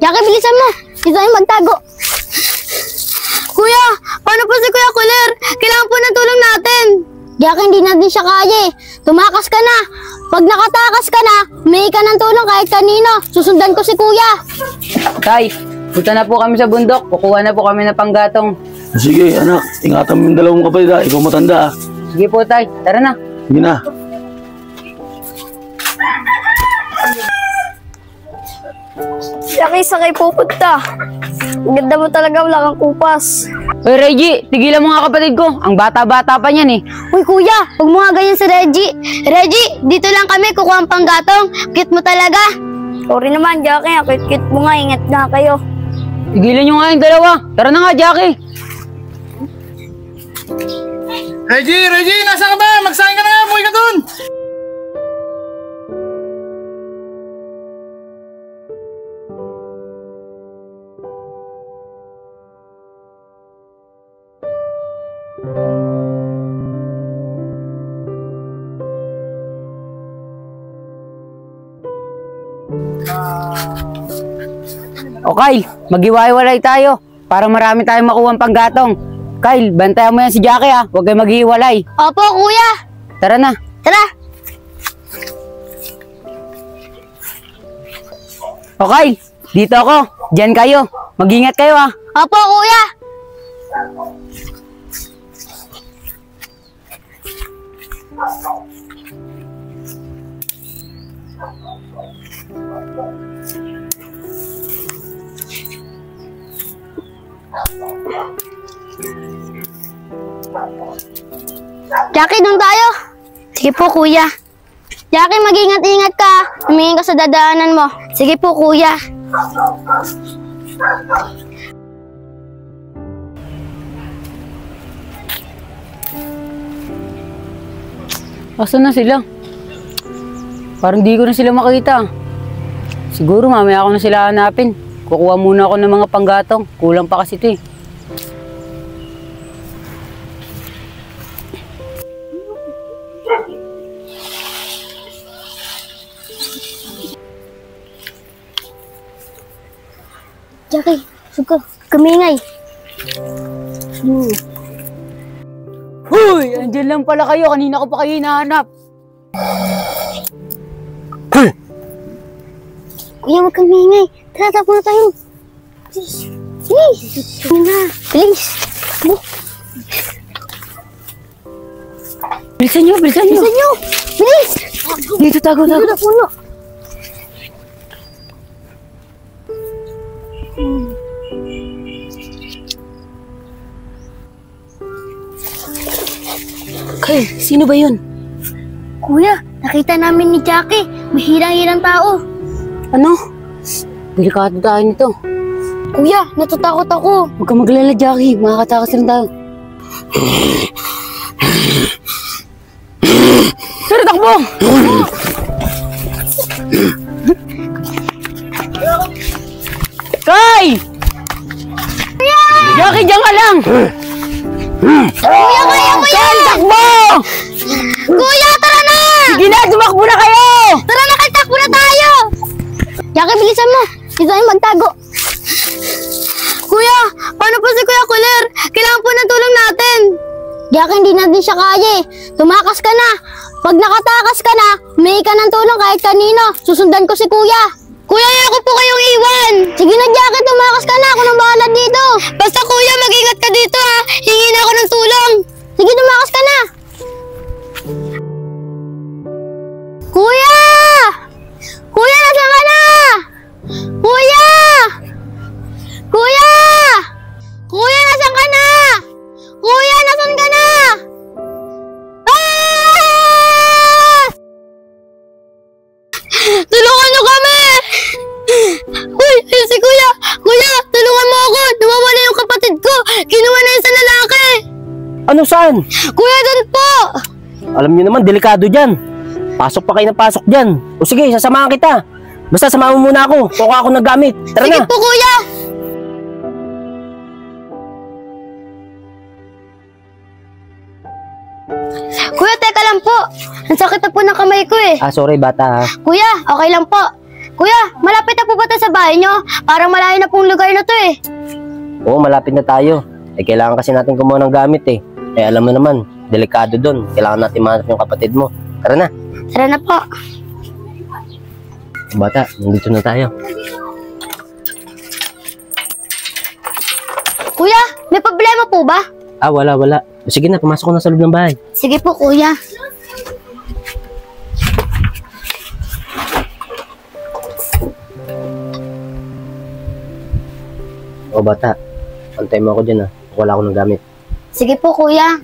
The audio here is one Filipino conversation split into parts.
Jackie, bilisan mo. Dito tayo magtago. Kuya, paano po si Kuya Kuler? Kailangan po ng tulong natin. Jackie, hindi natin siya kaya eh. Tumakas ka na. Pag nakatakas ka na, humingi ka ng tulong kahit kanino. Susundan ko si Kuya. Tay, punta na po kami sa bundok. Kukuha na po kami ng panggatong. Sige, anak. Ingatan mo yung dalawang kapatid ha. Ikaw matanda ha. Sige po, Tay. Tara na. Sige na. Jackie, sakay pupunta. Ang ganda mo talaga, wala kang kupas. Hoy, Reggie, tigilan mo nga kapatid ko. Ang bata-bata pa niyan eh. Uy, Kuya, huwag mo nga ganyan si Reggie. Reggie, dito lang kami kukuha ang panggatong. Cute mo talaga. Sorry naman, Jackie. Cute mo nga. Ingat na kayo. Tigilan nyo nga yung dalawa. Tara na nga, Jackie. Reggie, nasa ka ba? Magsahin ka na nga, buhay ka dun! O Kyle, maghiwa-hiwalay tayo para marami tayong makuha ang panggatong. Kyle, bantayan mo yan si Jackie ha. Huwag kayo maghiwalay. Opo, Kuya. Tara na. Tara. O Kyle, dito ako. Diyan kayo. Mag-ingat kayo ha. Opo, Kuya. Jackie, doon tayo. Sige po, Kuya. Jackie, mag-ingat-ingat ka. Tumingin ka sa dadaanan mo. Sige po, Kuya. Asan na sila? Parang di ko na sila makita. Siguro mamaya ako na sila hanapin. Kukuha muna ako ng mga panggatong. Kulang pa kasi ito eh. Jackie, suka. Kamingay. Hoy! Andyan lang pala kayo. Kanina ko pa kayo hinahanap. Kuya, huwag kang maingay. Tara, tapo na tayo. Please. Please. Please. Bilisan nyo, bilisan nyo. Bilisan nyo. Bilis. Dito, tago. Dito na puno. Kyle, sino ba yun? Kuya, nakita namin ni Jackie. Mahirang-hirang tao. Ano? Delikado tayo nito. Kuya, natatakot ako. Huwag kang maglala, Jackie. Makakatakas rin tayo. Tara, takbo! Kyle! Jackie, diyan ka lang! Kuya! Kyle, takbo! Kuya, tara na! Sige na, tumakbo na kayo! Tara na, takbo na tayo! Jackie, bilisan mo. Dito tayo magtago. Kuya, paano po si Kuya Kuler? Kailangan po ng tulong natin. Jackie, hindi natin siya kaya eh. Tumakas ka na. Pag nakatakas ka na, humingi ka ng tulong kahit kanino. Susundan ko si Kuya. Kuya, ayoko po kayong iwan. Sige na, Jackie, tumakas ka na. Ako nang bahala dito. Basta Kuya, mag-ingat ka dito ha. Hingi na ako ng tulong. Sige, tumakas ka na. Kuya! Kuya, nasaan ka na? Kuya! Kuya! Kuya, nasaan ka na? Kuya, nasaan ka na? Ah! Tulungan niyo kami! Uy, si Kuya! Kuya, tulungan mo ako! Nawawala yung kapatid ko! Kinuha na yung sa lalaki! Ano saan? Kuya, doon po! Alam niyo naman, delikado dyan. Pasok pa kayo ng pasok dyan. O sige, sasamahan kita. Basta samahan mo muna ako. Kuha ako ng gamit. Tara Sige na. po, Kuya! Kuya, teka lang po. Ang sakit na po ng kamay ko eh. Sorry bata ha. Kuya, okay lang po. Kuya, malapit na po ba tayo sa bahay nyo? Parang malayo na pong lugar na to eh. Oo, malapit na tayo. Eh, kailangan kasi natin kumuha ng gamit eh. Eh, alam mo naman, delikado doon. Kailangan natin mahanap yung kapatid mo. Tara na. Tara na po. Bata, nandito na tayo. Kuya, may problema po ba? Ah, wala. Sige na, pumasok ko na sa loob ng bahay. Sige po, kuya. O bata, antay mo ako dyan ah. Wala ako ng gamit. Sige po, kuya.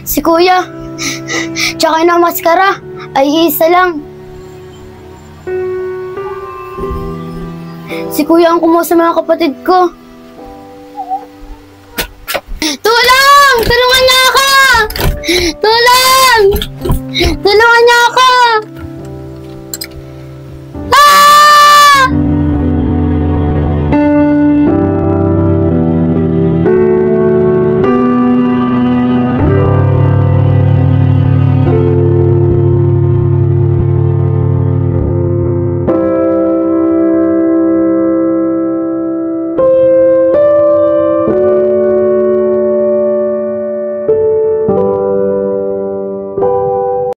Si kuya, tsaka yung maskara ay isa lang. Si kuya ang kumuha sa mga kapatid ko. Tulong! Tulungan niyo ako! Tulong! Tulungan